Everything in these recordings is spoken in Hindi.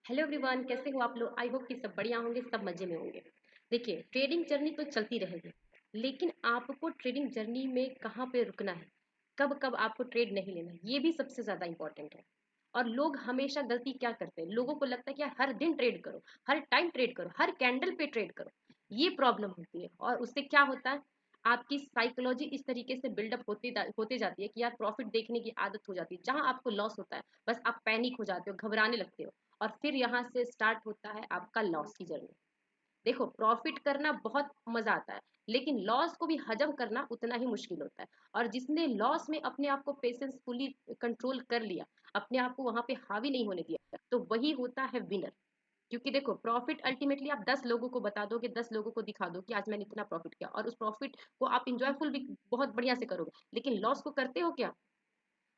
हेलो एवरीवन, कैसे हो आप लोग। आई होप कि सब बढ़िया होंगे, सब मजे में होंगे। देखिए, ट्रेडिंग जर्नी तो चलती रहेगी, लेकिन आपको ट्रेडिंग जर्नी में कहाँ पे रुकना है, कब कब आपको ट्रेड नहीं लेना है, ये भी सबसे ज़्यादा इंपॉर्टेंट है। और लोग हमेशा गलती क्या करते हैं, लोगों को लगता है कि यार हर दिन ट्रेड करो, हर टाइम ट्रेड करो, हर कैंडल पे ट्रेड करो। ये प्रॉब्लम होती है और उससे क्या होता है, आपकी साइकोलॉजी इस तरीके से बिल्डअप होते जाती है कि यार प्रॉफिट देखने की आदत हो जाती है। जहां आपको लॉस होता है बस आप पैनिक हो जाते हो, घबराने लगते हो, और फिर यहाँ से स्टार्ट होता है आपका लॉस की जर्नी। देखो, प्रॉफिट करना बहुत मजा आता है, लेकिन लॉस को भी हजम करना उतना ही मुश्किल होता है। और जिसने लॉस में अपने आप को पेशेंसफुली कंट्रोल कर लिया, अपने आप को वहां पे हावी नहीं होने दिया, तो वही होता है विनर। क्योंकि देखो, प्रॉफिट अल्टीमेटली आप 10 लोगों को बता दो कि 10 लोगों को दिखा दो कि आज मैंने इतना प्रॉफिट किया, और उस प्रॉफिट को आप इंजॉयफुल भी बहुत बढ़िया से करोगे, लेकिन लॉस को करते हो क्या?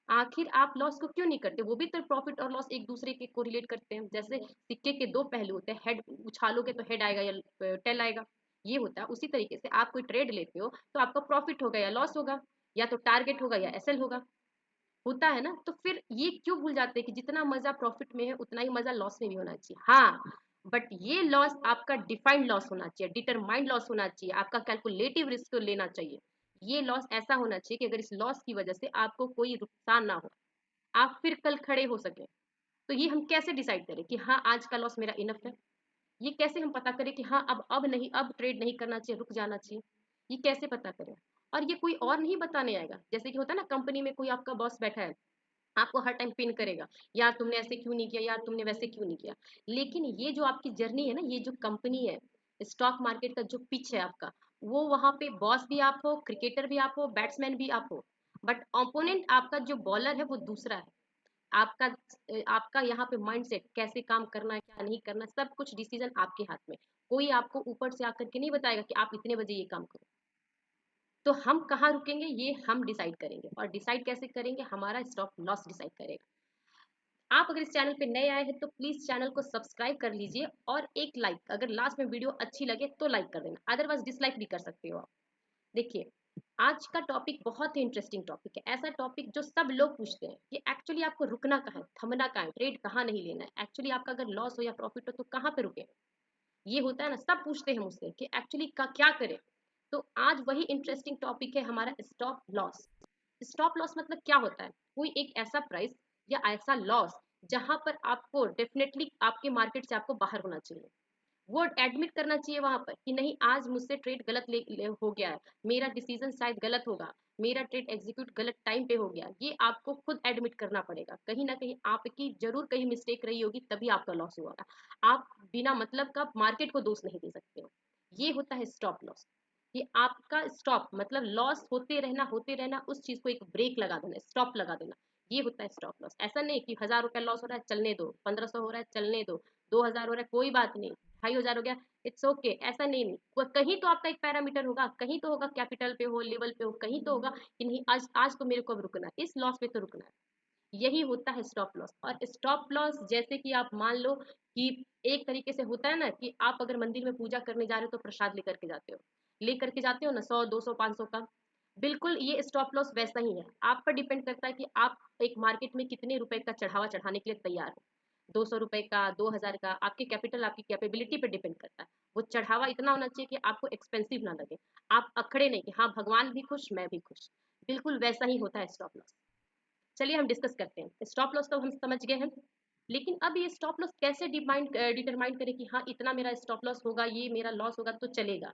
आखिर आप लॉस को क्यों नहीं करते? वो भी तो प्रॉफिट और लॉस एक दूसरे के कोरिलेट करते हैं। जैसे सिक्के के दो पहलू होते हैं, हेड उछालोगे तो हेड आएगा या टेल आएगा, ये होता है। उसी तरीके से आप कोई ट्रेड लेते हो तो आपका प्रॉफिट होगा या लॉस होगा, या तो टारगेट होगा या एसएल होता है ना। तो फिर ये क्यों भूल जाते हैं कि जितना मजा प्रॉफिट में है उतना ही मजा लॉस में भी होना चाहिए। हाँ, बट ये लॉस आपका डिफाइंड लॉस होना चाहिए, डिटरमाइंड लॉस होना चाहिए, आपका कैलकुलेटिव रिस्क लेना चाहिए। ये लॉस ऐसा होना चाहिए कि अगर इस लॉस की वजह से आपको कोई नुकसान ना हो, आप फिर कल खड़े हो सके। तो ये हम कैसे डिसाइड करें कि हाँ आज का लॉस मेरा इनफ है? ये कैसे हम पता करें कि हाँ अब नहीं, अब ट्रेड नहीं करना चाहिए, रुक जाना चाहिए? ये कैसे पता करें? और ये कोई और नहीं बताने आएगा। जैसे कि होता है ना, कंपनी में कोई आपका बॉस बैठा है, आपको हर टाइम पिन करेगा, यार तुमने ऐसे क्यों नहीं किया, यार तुमने वैसे क्यों नहीं किया। लेकिन ये जो आपकी जर्नी है ना, ये जो कंपनी है, स्टॉक मार्केट का जो पिच है आपका, वो वहां पे बॉस भी आप हो, क्रिकेटर भी आप हो, बैट्समैन भी आप हो, बट ओपोनेंट आपका जो बॉलर है वो दूसरा है। आपका आपका यहाँ पे माइंडसेट, कैसे काम करना है क्या नहीं करना, सब कुछ डिसीजन आपके हाथ में। कोई आपको ऊपर से आकर के नहीं बताएगा कि आप इतने बजे ये काम करो। तो हम कहाँ रुकेंगे ये हम डिसाइड करेंगे, और डिसाइड कैसे करेंगे, हमारा स्टॉप लॉस डिसाइड करेगा। आप अगर इस चैनल पे नए आए हैं तो प्लीज चैनल को सब्सक्राइब कर लीजिए, और एक लाइक, अगर लास्ट में वीडियो अच्छी लगे तो लाइक कर देना, अदरवाइज डिसलाइक भी कर सकते हो आप। देखिए, आज का टॉपिक बहुत ही इंटरेस्टिंग टॉपिक है, ऐसा टॉपिक जो सब लोग पूछते हैं कि एक्चुअली आपको रुकना कहाँ है, थमना कहाँ है, ट्रेड कहाँ नहीं लेना है, एक्चुअली आपका अगर लॉस हो या प्रॉफिट हो तो कहाँ पे रुके। ये होता है ना, सब पूछते हैं मुझसे कि एक्चुअली का क्या करें। तो आज वही इंटरेस्टिंग टॉपिक है हमारा, स्टॉप लॉस। स्टॉप लॉस मतलब क्या होता है? कोई एक ऐसा प्राइस या ऐसा लॉस जहां पर आपको डेफिनेटली आपके मार्केट से आपको बाहर होना चाहिए। वो एडमिट करना चाहिए वहां पर कि नहीं, आज मुझसे ट्रेड गलत हो गया है, मेरा डिसीजन शायद गलत होगा, मेरा ट्रेड एग्जीक्यूट गलत टाइम पे हो गया। ये आपको खुद एडमिट करना पड़ेगा, कहीं ना कहीं आपकी जरूर कहीं मिस्टेक रही होगी, तभी आपका लॉस हुआ होगा। आप बिना मतलब का मार्केट को दोष नहीं दे सकते हो। ये होता है स्टॉप लॉस। ये आपका स्टॉप मतलब लॉस होते रहना, उस चीज को एक ब्रेक लगा देना, स्टॉप लगा देना। ये होता है स्टॉप लॉस। ऐसा नहीं कि 1000 रुपया लॉस हो रहा है चलने दो, 1500 हो रहा है चलने दो, 2000 हो रहा है कोई बात नहीं, 2500 हो गया, इट्स ओके। ऐसा नहीं, नहीं कहीं तो आपका एक पैरामीटर होगा, कहीं तो होगा कैपिटल पे हो, लेवल पे हो, कहीं तो होगा कि नहीं आज आज तो मेरे को अब रुकना है, इस लॉस पे तो रुकना है। यही होता है स्टॉप लॉस। और स्टॉप लॉस जैसे कि आप मान लो कि एक तरीके से होता है ना कि आप अगर मंदिर में पूजा करने जा रहे हो तो प्रसाद लेकर के जाते हो ना, 100 200 500 का। बिल्कुल ये स्टॉप लॉस वैसा ही है, आप पर डिपेंड करता है कि आप एक मार्केट में कितने रुपए का चढ़ावा चढ़ाने के लिए तैयार हो। 200 रुपए का, 2000 का, आपके कैपिटल आपकी कैपेबिलिटी पर डिपेंड करता है। वो चढ़ावा इतना होना चाहिए कि आपको एक्सपेंसिव ना लगे, आप अखड़े नहीं कि हाँ भगवान भी खुश मैं भी खुश। बिल्कुल वैसा ही होता है स्टॉप लॉस। चलिए हम डिस्कस करते हैं। स्टॉप लॉस तो हम समझ गए हैं, लेकिन अब ये स्टॉप लॉस कैसे डिटरमाइन करें कि हाँ इतना मेरा स्टॉप लॉस होगा, ये मेरा लॉस होगा तो चलेगा।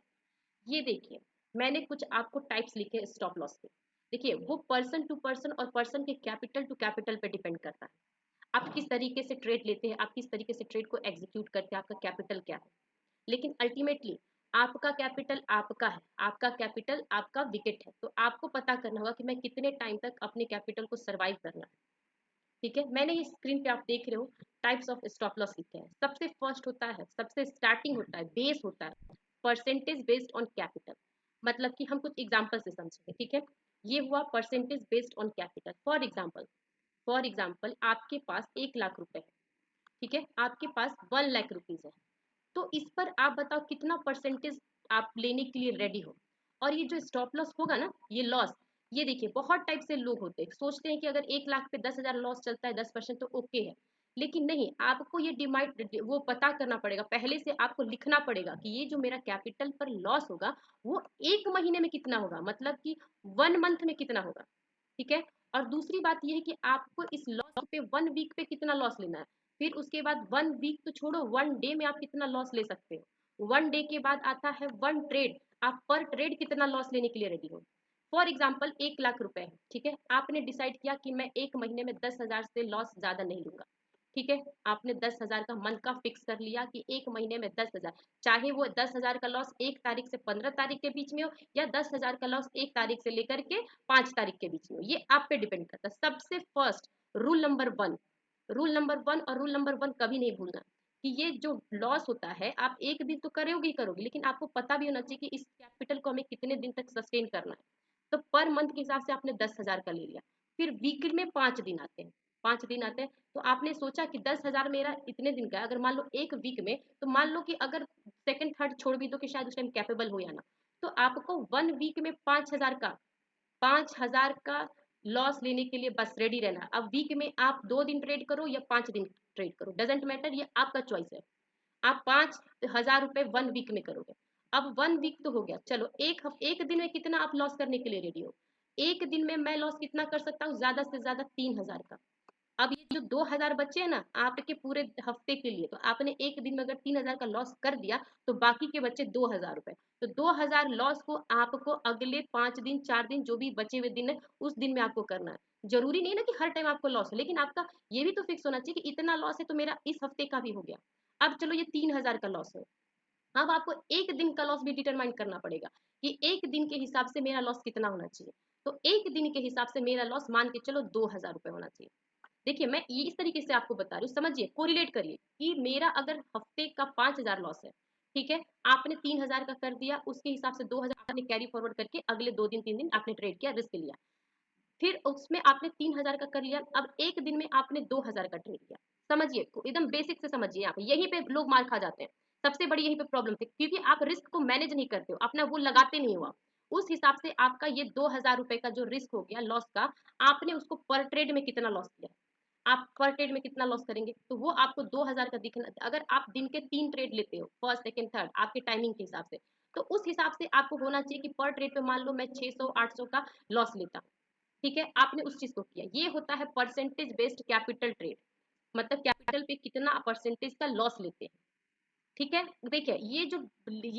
ये देखिए, मैंने कुछ आपको टाइप्स लिखे स्टॉप लॉस के। देखिए, वो पर्सन टू पर्सन और पर्सन के कैपिटल टू कैपिटल पे डिपेंड करता है। आप किस तरीके से ट्रेड लेते हैं, आप किस तरीके से ट्रेड को एग्जीक्यूट करते हैं, आपका कैपिटल क्या है। लेकिन अल्टीमेटली आपका कैपिटल आपका है, आपका कैपिटल आपका विकेट है, तो आपको पता करना होगा कि मैं कितने टाइम तक अपने कैपिटल को सर्वाइव करना है। ठीक है, मैंने ये स्क्रीन पे आप देख रहे हो टाइप्स ऑफ स्टॉप लॉस लिखे हैं। सबसे फर्स्ट होता है, सबसे स्टार्टिंग होता है, बेस होता है परसेंटेज बेस्ड ऑन कैपिटल। मतलब कि हम कुछ एग्जांपल से समझेंगे। ठीक है, ये हुआ percentage based on capital. For example आपके पास 1 लाख रुपए है। ठीक है, आपके पास 1 लाख रुपीज है। तो इस पर आप बताओ कितना परसेंटेज आप लेने के लिए रेडी हो। और ये जो स्टॉप लॉस होगा ना, ये लॉस, ये देखिए बहुत टाइप से लोग होते हैं, सोचते हैं कि अगर 1 लाख पे 10,000 लॉस चलता है 10% तो ओके है। लेकिन नहीं, आपको ये डिमाइट वो पता करना पड़ेगा, पहले से आपको लिखना पड़ेगा कि ये जो मेरा कैपिटल पर लॉस होगा वो 1 महीने में कितना होगा, मतलब कि 1 मंथ में कितना होगा, ठीक है। और दूसरी बात ये है कि आपको इस लॉस पे 1 वीक पे कितना लॉस लेना है, फिर उसके बाद 1 वीक तो छोड़ो, 1 डे में आप कितना लॉस ले सकते हो, 1 डे के बाद आता है 1 ट्रेड, आप पर ट्रेड कितना लॉस लेने के लिए रेडी हो। फॉर एग्जाम्पल 1 लाख रुपए है, ठीक है, आपने डिसाइड किया कि मैं 1 महीने में 10,000 से लॉस ज्यादा नहीं लूंगा, ठीक है। आपने 10,000 का मंथ का फिक्स कर लिया कि 1 महीने में 10,000, चाहे वो 10,000 का लॉस 1 तारीख से 15 तारीख के बीच में हो, या 10,000 का लॉस 1 तारीख से लेकर के 5 तारीख के बीच में हो, ये आप पे डिपेंड करता है। सबसे फर्स्ट रूल नंबर वन और रूल नंबर वन कभी नहीं भूलना कि ये जो लॉस होता है आप एक दिन तो करोगे ही करोगे, लेकिन आपको पता भी होना चाहिए कि इस कैपिटल को हमें कितने दिन तक सस्टेन करना है। तो पर मंथ के हिसाब से आपने 10,000 का ले लिया, फिर वीक में 5 दिन आते हैं, 5 दिन आते हैं, तो आपने सोचा कि 10,000 मेरा इतने दिन का है, अगर मान लो एक वीक में, तो मान लो कि अगर सेकंड थर्ड छोड़ भी दो कि शायद उस टाइम कैपेबल हो या ना, तो आपको 1 वीक में 5,000 का लॉस लेने के लिए बस रेडी रहना। अब वीक में आप 2 दिन ट्रेड करो या 5 दिन ट्रेड करो, डजेंट मैटर, ये आपका चॉइस है। आप 5,000 रुपए 1 वीक में करोगे। अब 1 वीक तो हो गया, चलो एक दिन में कितना आप लॉस करने के लिए रेडी हो। एक दिन में मैं लॉस कितना कर सकता हूँ, ज्यादा से ज्यादा 3,000 का। अब ये जो 2,000 बचे हैं ना आपके पूरे हफ्ते के लिए, तो आपने एक दिन में अगर 3,000 का लॉस कर दिया, तो बाकी के बचे 2,000 रुपए। तो 2,000 लॉस को आपको अगले 5 दिन 4 दिन जो भी बचे हुए दिन है उस दिन में आपको करना है। जरूरी नहीं ना कि हर टाइम आपको लॉस हो, लेकिन आपका ये भी तो फिक्स होना चाहिए कि इतना लॉस है तो मेरा इस हफ्ते का भी हो गया। अब चलो ये 3,000 का लॉस है, अब आपको एक दिन का लॉस भी डिटरमाइन करना पड़ेगा कि एक दिन के हिसाब से मेरा लॉस कितना होना चाहिए। तो एक दिन के हिसाब से मेरा लॉस मान के चलो 2,000 रुपए होना चाहिए। देखिए मैं ये इस तरीके से आपको बता रही हूँ, समझिए, कोरिलेट करिए कि मेरा अगर हफ्ते का 5,000 लॉस है, ठीक है, आपने 3,000 का कर दिया, उसके हिसाब से 2,000 आपने कैरी फॉरवर्ड करके अगले 2 दिन 3 दिन आपने ट्रेड किया, रिस्क लिया, फिर उसमें आपने 3,000 का कर लिया, अब एक दिन में आपने 2,000 का ट्रेड किया। समझिए, एकदम बेसिक से समझिए, यहाँ पे यहीं पे लोग मार खा जाते हैं, सबसे बड़ी यहीं पे प्रॉब्लम थी, क्योंकि आप रिस्क को मैनेज नहीं करते हो, अपना वो लगाते नहीं हो आप। उस हिसाब से आपका ये 2,000 रुपए का जो रिस्क हो गया लॉस का, आपने उसको पर ट्रेड में कितना लॉस किया, आप पर ट्रेड में कितना लॉस करेंगे, तो वो आपको 2,000 का दिखना। अगर आप दिन के 3 ट्रेड लेते हो, फर्स्ट सेकंड थर्ड, आपके टाइमिंग के हिसाब से, तो उस हिसाब से आपको होना चाहिए कि पर ट्रेड पे मान लो मैं 600 800 का लॉस लेता हूँ, ठीक है, आपने उस चीज को किया। ये होता है परसेंटेज बेस्ड कैपिटल ट्रेड, मतलब कैपिटल पे कितना परसेंटेज का लॉस लेते हैं, ठीक है। देखिए ये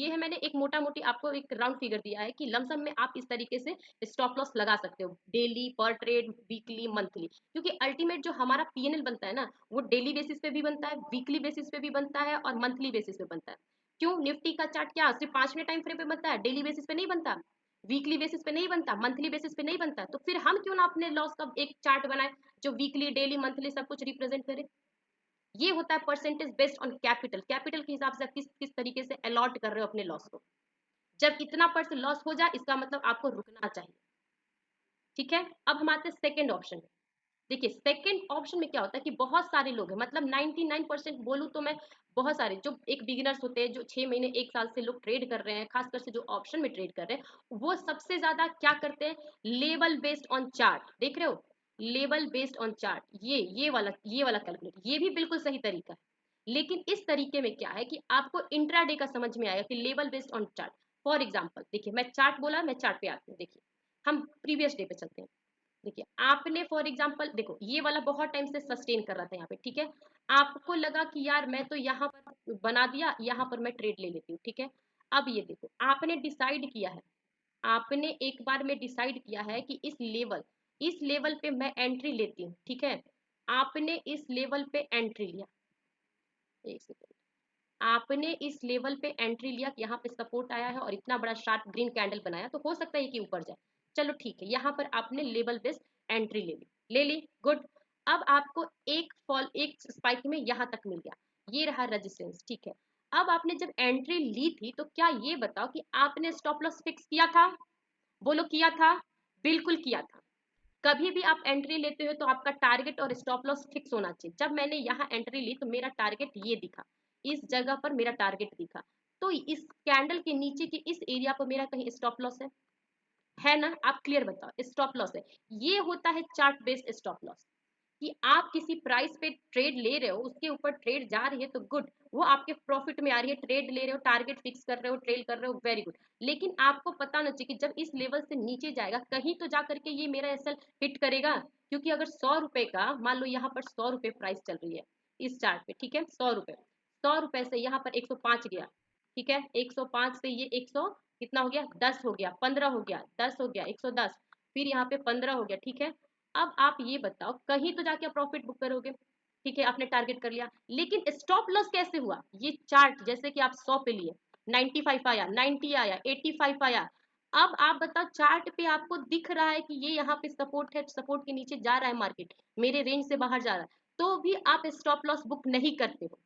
है, मैंने एक मोटा मोटी आपको एक राउंड फिगर दिया है कि लमसम में आप इस तरीके से स्टॉप लॉस लगा सकते हो, डेली, पर ट्रेड, वीकली, मंथली, क्योंकि अल्टीमेट जो हमारा पीएनएल बनता है ना, वो डेली बेसिस पे भी बनता है, वीकली बेसिस पे भी बनता है और मंथली बेसिस पे बनता है। क्यों, निफ्टी का चार्ट क्या सिर्फ 5वें टाइम फ्रेम पे बनता है, डेली बेसिस पे नहीं बनता, वीकली बेसिस पे नहीं बनता, मंथली बेसिस पे नहीं बनता, तो फिर हम क्यों ना अपने लॉस का एक चार्ट बनाए जो वीकली, डेली, मंथली सब कुछ रिप्रेजेंट करे। ये होता है percentage based on capital, capital के हिसाब से आप किस किस तरीके से अलॉट कर रहे हो अपने लॉस को। जब इतना परसेंट लॉस हो जाए इसका मतलब आपको रुकना चाहिए, ठीक है। अब हम आते हैं सेकंड ऑप्शन में। देखिए सेकंड ऑप्शन में क्या होता है कि बहुत सारे लोग हैं, मतलब 99% बोलूँ तो मैं, बहुत सारे जो एक बिगिनर्स होते हैं जो 6 महीने 1 साल से लोग ट्रेड कर रहे हैं, खासकर से जो ऑप्शन में ट्रेड कर रहे हैं, वो सबसे ज्यादा क्या करते हैं, लेवल बेस्ड ऑन चार्ट, देख रहे हो, लेवल बेस्ड ऑन चार्ट, ये वाला कैलकुलेट, ये भी बिल्कुल सही तरीका है, लेकिन इस तरीके में क्या है कि आपको इंट्राडे का समझ में आएगा कि level based on chart. For example देखिए, मैं चार्ट बोला, मैं चार्ट पे आती हूँ, देखिए हम प्रीवियस डे पे चलते हैं। देखिए आपने फॉर एग्जांपल देखो ये वाला बहुत टाइम से सस्टेन कर रहा था यहाँ पे, ठीक है, आपको लगा कि यार मैं तो यहाँ पर बना दिया, यहाँ पर मैं ट्रेड ले लेती हूँ, ठीक है। अब ये देखो आपने डिसाइड किया है, आपने एक बार में डिसाइड किया है कि इस लेवल पे मैं एंट्री लेती हूँ, ठीक है। आपने इस लेवल पे एंट्री लिया, एक सेकेंड, आपने इस लेवल पे एंट्री लिया, यहाँ पे सपोर्ट आया है और इतना बड़ा शार्प ग्रीन कैंडल बनाया, तो हो सकता है कि ऊपर जाए, चलो ठीक है, यहाँ पर आपने लेवल बेस्ड एंट्री ले ली, गुड। अब आपको एक स्पाइक में यहाँ तक मिल गया, ये रहा रेजिस्टेंस, ठीक है। अब आपने जब एंट्री ली थी तो क्या ये बताओ कि आपने स्टॉप लॉस फिक्स किया था, बोलो किया था, बिल्कुल किया था। कभी भी आप एंट्री लेते हो तो आपका टारगेट और स्टॉप लॉस फिक्स होना चाहिए। जब मैंने यहाँ एंट्री ली तो मेरा टारगेट ये दिखा, इस जगह पर मेरा टारगेट दिखा, तो इस कैंडल के नीचे की इस एरिया पर मेरा कहीं स्टॉप लॉस है ना, आप क्लियर बताओ, स्टॉप लॉस है। ये होता है चार्ट बेस्ड स्टॉप लॉस, कि आप किसी प्राइस पे ट्रेड ले रहे हो, उसके ऊपर ट्रेड जा रही है तो गुड, वो आपके प्रॉफिट में आ रही है, ट्रेड ले रहे हो, टारगेट फिक्स कर रहे हो, ट्रेड कर रहे हो, वेरी गुड। लेकिन आपको पता ना चाहिए कि जब इस लेवल से नीचे जाएगा कहीं तो जा करके ये मेरा एसएल हिट करेगा। क्योंकि अगर 100 रुपए का मान लो यहाँ पर 100 रुपए प्राइस चल रही है इस चार्ट पे, ठीक है, 100 रुपए, 100 रुपए से यहाँ पर 105 गया, ठीक है, 105 से ये 100 कितना हो गया, 10 हो गया, 15 हो गया, 10 हो गया, 110, फिर यहाँ पे 15 हो गया, ठीक है। अब आप ये बताओ कहीं तो जाके प्रॉफिट बुक करोगे, ठीक है, आपने टारगेट कर लिया, लेकिन स्टॉप लॉस कैसे हुआ? ये चार्ट जैसे कि आप 100 पे लिए, 95 आया, 90 आया, 85 आया, अब आप बताओ चार्ट पे आपको दिख रहा है कि ये यहाँ पे सपोर्ट है, सपोर्ट के नीचे जा रहा है मार्केट, मेरे रेंज से बाहर जा रहा है, तो भी आप स्टॉप लॉस बुक नहीं करते हो,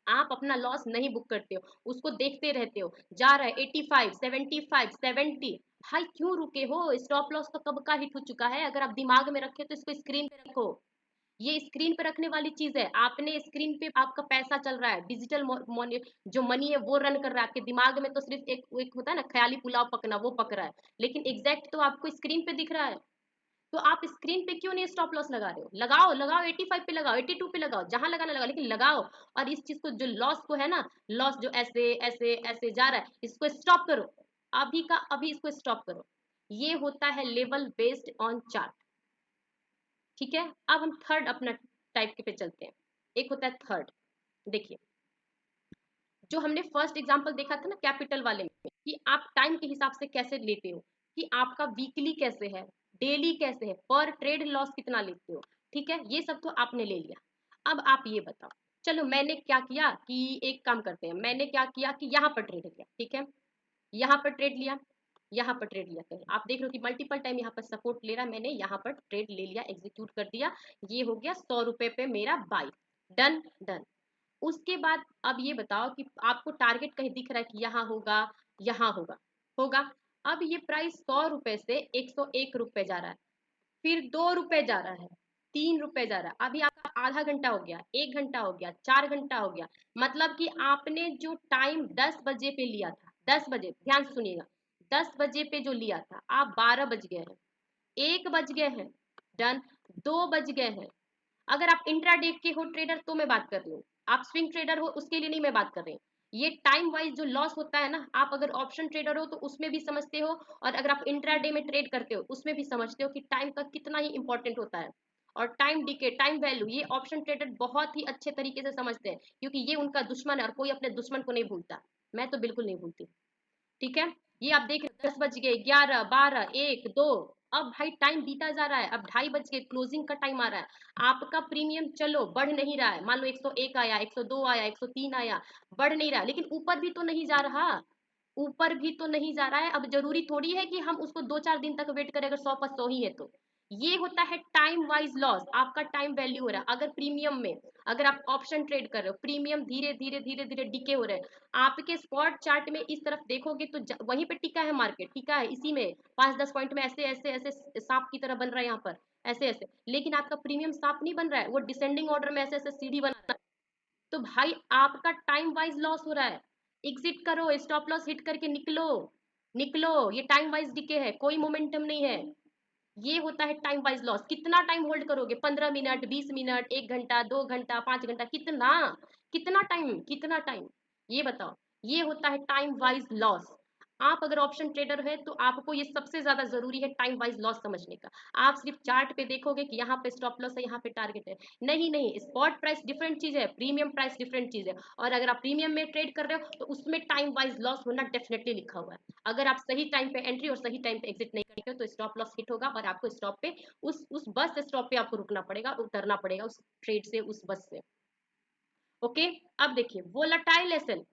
आप अपना लॉस नहीं बुक करते हो, उसको देखते रहते हो, जा रहा है 85, 75, 70, भाई क्यों रुके हो? स्टॉप लॉस तो कब का हिट हो चुका है, अगर आप दिमाग में रखे तो इसको स्क्रीन पे रखो, ये स्क्रीन पे रखने वाली चीज है, आपने स्क्रीन पे आपका पैसा चल रहा है, डिजिटल जो मनी है वो रन कर रहा है, आपके दिमाग में तो सिर्फ एक होता है ना ख्याली पुलाव पकना, वो पक रहा है, लेकिन एग्जैक्ट तो आपको स्क्रीन पे दिख रहा है। तो आप स्क्रीन पे क्यों नहीं स्टॉप लॉस लगा रहे हो? लगाओ लगाओ, 85 पे लगाओ, 82 पे लगाओ, जहां लगाना लगाओ, लेकिन लगाओ। और इस चीज को जो लॉस को है ना, लॉस जो ऐसे ऐसे ऐसे जा रहा है, इसको स्टॉप करो, अभी का अभी इसको स्टॉप करो। ये होता है लेवल बेस्ड ऑन चार्ट, ठीक है। अब हम थर्ड अपना टाइप के पे चलते हैं, एक होता है थर्ड। देखिए, जो हमने फर्स्ट एग्जांपल देखा था ना कैपिटल वाले में, कि आप टाइम के हिसाब से कैसे लेते हो, कि आपका वीकली कैसे है, डेली कैसे है, पर ट्रेड लॉस कितना लेते हो, ठीक है, ये सब तो आपने ले लिया। अब आप ये बताओ, चलो मैंने क्या किया कि एक काम करते हैं, मैंने क्या किया कि यहाँ पर ट्रेड किया, ठीक है, यहाँ पर ट्रेड लिया, यहाँ पर ट्रेड लिया, कहीं आप देख रहे हो कि मल्टीपल टाइम यहाँ पर सपोर्ट ले रहा है, मैंने यहाँ पर ट्रेड ले लिया, एग्जीक्यूट कर दिया, ये हो गया 100 रुपए पे मेरा बाई, डन डन। उसके बाद अब ये बताओ कि आपको टारगेट कहीं दिख रहा है कि यहाँ होगा, यहाँ होगा, होगा। अब ये प्राइस 100 रुपए से 101 रुपए जा रहा है, फिर 2 रुपए जा रहा है, 3 रुपए जा रहा है, अभी आप आधा घंटा हो गया, 1 घंटा हो गया, 4 घंटा हो गया, मतलब कि आपने जो टाइम 10 बजे पे लिया था, 10 बजे, ध्यान से सुनिएगा, 10 बजे पे जो लिया था, आप 12 बज गए हैं, 1 बज गए हैं, डन, 2 बज गए हैं। अगर आप इंट्राडे के हो ट्रेडर तो मैं बात कर रही हूँ, आप स्विंग ट्रेडर हो उसके लिए नहीं मैं बात कर रही हूँ। ये टाइम वाइज जो लॉस होता है ना, आप अगर ऑप्शन ट्रेडर हो तो उसमें भी समझते हो, और अगर आप इंट्राडे में ट्रेड करते हो उसमें भी समझते हो कि टाइम का कितना ही इंपॉर्टेंट होता है। और टाइम डीके, टाइम वैल्यू, ये ऑप्शन ट्रेडर बहुत ही अच्छे तरीके से समझते हैं, क्योंकि ये उनका दुश्मन है और कोई अपने दुश्मन को नहीं भूलता, मैं तो बिल्कुल नहीं भूलती, ठीक है। ये आप देख रहे 10 बज गए, 11, 12, 1, 2, अब भाई टाइम बीता जा रहा है, अब 2:30 बज गए, क्लोजिंग का टाइम आ रहा है, आपका प्रीमियम चलो बढ़ नहीं रहा है, मान लो 101 आया, 102 आया, 103 आया, बढ़ नहीं रहा, लेकिन ऊपर भी तो नहीं जा रहा, ऊपर भी तो नहीं जा रहा है। अब जरूरी थोड़ी है कि हम उसको 2-4 दिन तक वेट करें, अगर 100 पर 100 ही है तो। ये होता है टाइम वाइज लॉस, आपका टाइम वैल्यू हो रहा है। अगर प्रीमियम में, अगर आप ऑप्शन ट्रेड कर रहे हो, प्रीमियम धीरे धीरे धीरे धीरे डिके हो रहे हैं, आपके स्पॉट चार्ट में इस तरफ देखोगे तो वहीं पे टिका है मार्केट, टिका है इसी में 5-10 पॉइंट में, ऐसे ऐसे ऐसे सांप की तरह बन रहा है यहाँ पर, ऐसे ऐसे, लेकिन आपका प्रीमियम सांप नहीं बन रहा है, वो डिसेंडिंग ऑर्डर में ऐसे ऐसे सीढ़ी बना रहा है। तो भाई आपका टाइम वाइज लॉस हो रहा है, एग्जिट करो, स्टॉप लॉस हिट करके निकलो, निकलो, ये टाइम वाइज डिके है, कोई मोमेंटम नहीं है। ये होता है टाइम वाइज लॉस। कितना टाइम होल्ड करोगे? 15 मिनट, 20 मिनट, 1 घंटा, 2 घंटा, 5 घंटा, कितना, कितना टाइम, कितना टाइम, ये बताओ। ये होता है टाइम वाइज लॉस। आप अगर ऑप्शन ट्रेडर है तो आपको ये सबसे ज्यादा जरूरी है टाइम वाइज लॉस समझने का। आप सिर्फ चार्ट पे देखोगे कि यहाँ पे स्टॉप लॉस है, यहाँ पे टारगेट है, नहीं नहीं, स्पॉट प्राइस डिफरेंट चीज है, प्रीमियम प्राइस डिफरेंट चीज है, और अगर आप प्रीमियम में ट्रेड कर रहे हो तो उसमें टाइम वाइज लॉस होना डेफिनेटली लिखा हुआ है। अगर आप सही टाइम पे एंट्री और सही टाइम पे एग्जिट नहीं करेंगे तो स्टॉप लॉस हिट होगा, और आपको स्टॉप पे उस बस स्टॉप पे आपको रुकना पड़ेगा, उतरना पड़ेगा उस ट्रेड से, उस बस से। ओके। अब देखिए वोलाटाइल एसेल,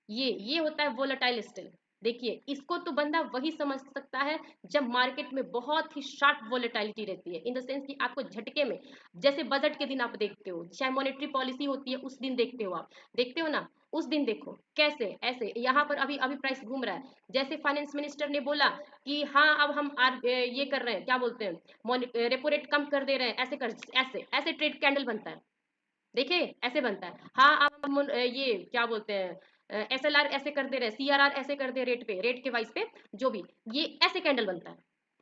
ये होता है वोलेटाइल स्टिल। देखिए इसको तो बंदा वही समझ सकता है जब मार्केट में बहुत ही शार्प वोलेटिलिटी रहती है, इन द सेंस कि आपको झटके में, जैसे बजट के दिन आप देखते हो, चाहे मॉनेटरी पॉलिसी होती है उस दिन देखते हो, आप देखते हो ना, उस दिन देखो कैसे ऐसे यहाँ पर अभी अभी प्राइस घूम रहा है, जैसे फाइनेंस मिनिस्टर ने बोला कि हाँ अब हम ये कर रहे हैं, क्या बोलते हैं, रेपो रेट कम कर दे रहे हैं, ऐसे कर, ऐसे ऐसे ट्रेड कैंडल बनता है, देखिए ऐसे बनता है। हाँ आप ये क्या बोलते हैं, SLR ऐसे कर दे रहे हैं, CRR ऐसे कर दे, रेट पे, रेट के वाइज पे, जो भी, ये ऐसे कैंडल बनता है।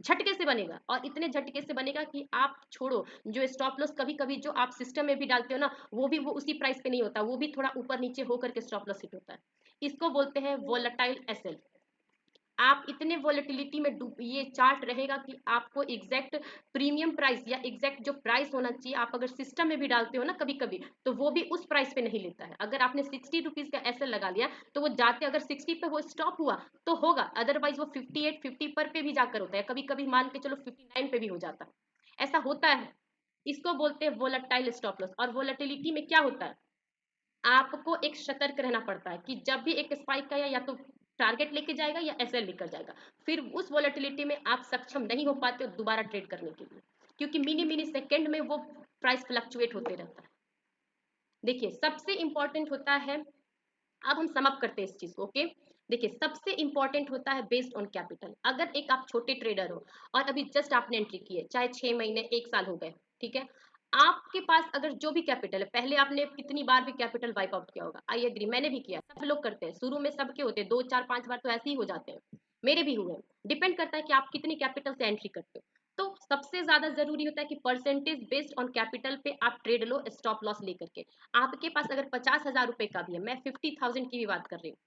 झटके से बनेगा, और इतने झटके से बनेगा कि आप छोड़ो, जो स्टॉप लॉस कभी कभी जो आप सिस्टम में भी डालते हो ना, वो भी वो उसी प्राइस पे नहीं होता, वो भी थोड़ा ऊपर नीचे होकर के स्टॉप लॉस हिट होता है। इसको बोलते हैं वोलेटाइल एसएल। आप इतने वोलेटिलिटी में डूब, ये चार्ट रहेगा कि आपको एग्जैक्ट प्रीमियम प्राइस या एग्जैक्ट जो प्राइस होना चाहिए, आप अगर सिस्टम में भी डालते हो ना कभी कभी, तो वो भी उस प्राइस पे नहीं लेता है। अगर आपने 60 रुपीज का एसएल लगा लिया, तो वो जाते अगर 60 पे वो स्टॉप हुआ तो होगा, अदरवाइज वो 58 50 पर पे भी जाकर होता है, कभी कभी मान के चलो 59 पे भी हो जाता है, ऐसा होता है। इसको बोलते हैं वोलेटाइल स्टॉप लॉस। और वोलेटिलिटी में क्या होता है, आपको एक सतर्क रहना पड़ता है कि जब भी एक स्पाइक का या तो टारगेट लेके जाएगा या एसएल लेकर जाएगा, फिर उस वोलेटिलिटी में आप सक्षम नहीं हो पाते हो दोबारा ट्रेड करने के लिए, क्योंकि मिनी मिनी सेकंड में वो प्राइस फ्लक्चुएट होते रहता है। देखिए सबसे इंपॉर्टेंट होता है, अब हम सम अप करते हैं इस चीज को, ओके। देखिए सबसे इंपॉर्टेंट होता है बेस्ड ऑन कैपिटल। अगर एक आप छोटे ट्रेडर हो और अभी जस्ट आपने एंट्री की है, चाहे 6 महीने 1 साल हो गए, ठीक है, आपके पास अगर जो भी कैपिटल है, पहले आपने कितनी बार भी कैपिटल वाइप आउट किया होगा, आई एग्री, मैंने भी किया, सब लोग करते हैं, शुरू में सबके होते हैं, 2 4 5 बार तो ऐसे ही हो जाते हैं, मेरे भी हुए। डिपेंड करता है कि आप कितनी कैपिटल से एंट्री करते हो। तो सबसे ज्यादा जरूरी होता है कि परसेंटेज बेस्ड ऑन कैपिटल पे आप ट्रेड लो स्टॉप लॉस लेकर के। आपके पास अगर 50,000 रुपए का भी है, मैं 50,000 की भी बात कर रही हूँ,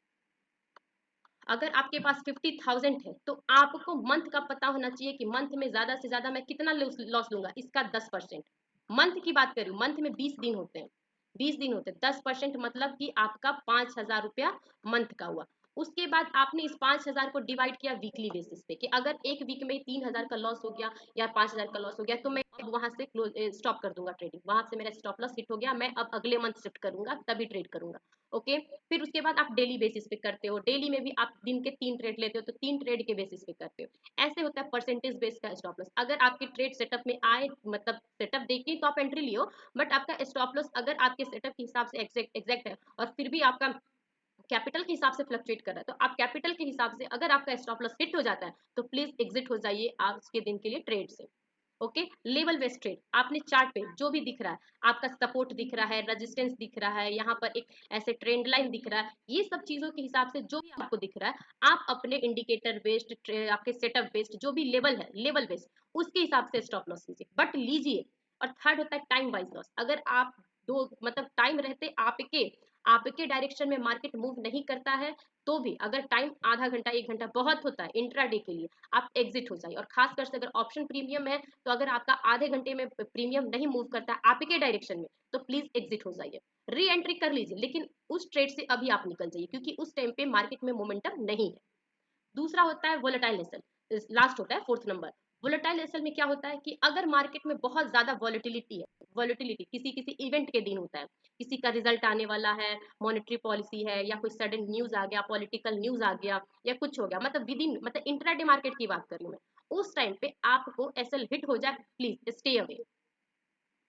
अगर आपके पास 50,000 है तो आपको मंथ का पता होना चाहिए कि मंथ में ज्यादा से ज्यादा मैं कितना लॉस लूंगा, इसका 10%। मंथ की बात कर रही हूँ, मंथ में 20 दिन होते हैं, 20 दिन होते हैं, 10% मतलब कि आपका 5,000 रुपया मंथ का हुआ। उसके बाद आपने इस 5,000 को डिवाइड किया वीकली बेसिस पे, कि अगर एक वीक में 3,000 का लॉस हो गया या 5,000 का लॉस हो गया, तो मैं अब वहां से स्टॉप कर दूंगा ट्रेडिंग, वहां से मेरा स्टॉप लॉस हिट हो गया, मैं अब अगले मंथ शिफ्ट करूंगा तभी ट्रेड करूंगा, ओके। फिर उसके बाद आप डेली बेसिस पे करते हो, डेली में भी आप दिन के 3 ट्रेड लेते हो, तो 3 ट्रेड के बेसिस पे करते हो। ऐसे होता है परसेंटेज बेस का स्टॉप लॉस। अगर आपके ट्रेड सेटअप में आए, मतलब सेटअप देखिए तो आप एंट्री लियो, बट आपका स्टॉप लॉस अगर आपके सेटअप के हिसाब से एग्जैक्ट है, और फिर भी आपका कैपिटल के हिसाब से फ्लक्चुएट कर रहा है, तो आप कैपिटल के हिसाब से अगर आपका स्टॉप लॉस हिट हो जाता है, तो प्लीज एग्जिट हो जाइए आज के दिन के लिए ट्रेड से, ओके। लेवल वेस्ट ट्रेड, आपने चार्ट पे जो भी दिख रहा है, आपका सपोर्ट दिख रहा है, रेजिस्टेंस दिख रहा है, यहाँ पर एक ऐसे ट्रेंड लाइन दिख रहा है, ये सब चीजों के हिसाब से जो भी आपको दिख रहा है, आप अपने इंडिकेटर बेस्ड, आपके सेटअप बेस्ड जो भी लेवल है, लेवल बेस्ड उसके हिसाब से स्टॉप लॉस लीजिए, बट लीजिए। और थर्ड होता है टाइम वाइज लॉस। अगर आप दो मतलब टाइम रहते आपके आपके डायरेक्शन में मार्केट मूव नहीं करता है, तो भी अगर टाइम आधा घंटा 1 घंटा बहुत होता है इंट्राडे के लिए, आप एग्जिट हो जाइए। और खासकर से अगर ऑप्शन प्रीमियम है, तो अगर आपका आधे घंटे में प्रीमियम नहीं मूव करता है आपके डायरेक्शन में, तो प्लीज एग्जिट हो जाइए, री एंट्री कर लीजिए, लेकिन उस ट्रेड से अभी आप निकल जाइए, क्योंकि उस टाइम पे मार्केट में मोमेंटम नहीं है। दूसरा होता है वोलेटाइल एसएल, लास्ट होता है फोर्थ नंबर। वोलेटाइल एसएल में क्या होता है कि अगर मार्केट में बहुत ज्यादा वॉलिटिलिटी है, वॉलिटिलिटी किसी किसी इवेंट के दिन होता है, किसी का रिजल्ट आने वाला है, मॉनेटरी पॉलिसी है, या कोई सडन न्यूज आ गया, पॉलिटिकल न्यूज आ गया, या कुछ हो गया, मतलब विद इन, मतलब इंट्राडे मार्केट की बात कर रही हूँ मैं, उस टाइम पे आपको एसएल हिट हो जाए, please stay away.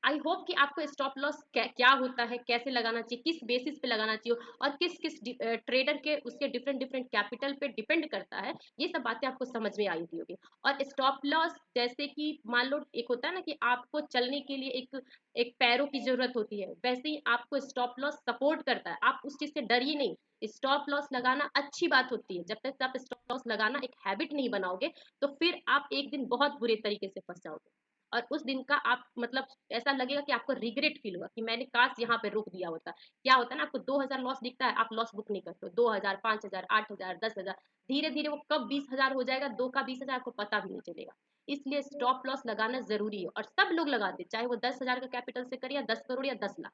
I hope कि आपको स्टॉप लॉस क्या होता है, कैसे लगाना चाहिए, किस बेसिस पे लगाना चाहिए, और किस किस ट्रेडर के उसके डिफरेंट डिफरेंट कैपिटल पे डिपेंड करता है, ये सब बातें आपको समझ में आई हुई होगी। और स्टॉप लॉस जैसे कि मान लो एक होता है ना कि आपको चलने के लिए एक एक पैरों की जरूरत होती है, वैसे ही आपको स्टॉप लॉस सपोर्ट करता है, आप उस चीज से डरिए नहीं। स्टॉप लॉस लगाना अच्छी बात होती है, जब तक आप स्टॉप लॉस लगाना एक हैबिट नहीं बनाओगे, तो फिर आप एक दिन बहुत बुरे तरीके से फंस जाओगे, और उस दिन का आप मतलब ऐसा लगेगा कि आपको रिग्रेट फील होगा कि मैंने काश यहाँ पे रोक दिया होता। क्या होता है ना, आपको 2,000 लॉस दिखता है, आप लॉस बुक नहीं करते हो, 2,000 5,000 8,000 10,000, धीरे धीरे वो कब 20,000 हो जाएगा, दो का 20,000 आपको पता भी नहीं चलेगा। इसलिए स्टॉप लॉस लगाना जरूरी है, और सब लोग लगाते हैं, चाहे वो 10,000 का कैपिटल से करे, या 10 करोड़ या 10 लाख,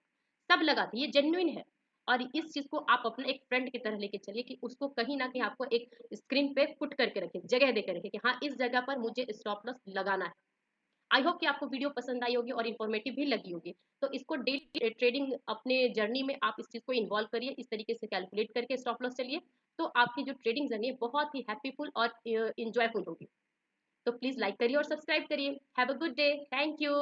सब लगाते हैं, ये जेन्युइन है। और इस चीज को आप अपने एक फ्रेंड की तरह लेके चलिए, कि उसको कहीं ना कहीं आपको एक स्क्रीन पे पुट करके रखे, जगह देकर रखे, कि हाँ इस जगह पर मुझे स्टॉप लॉस लगाना है। आई होप कि आपको वीडियो पसंद आई होगी और इन्फॉर्मेटिव भी लगी होगी। तो इसको डेली ट्रेडिंग अपने जर्नी में आप इस चीज को इन्वॉल्व करिए, इस तरीके से कैलकुलेट करके स्टॉप लॉस चलिए, तो आपकी जो ट्रेडिंग जर्नी है बहुत ही हैप्पीफुल और इंजॉयफुल होगी। तो प्लीज लाइक करिए और सब्सक्राइब करिए। Have a good day, thank you.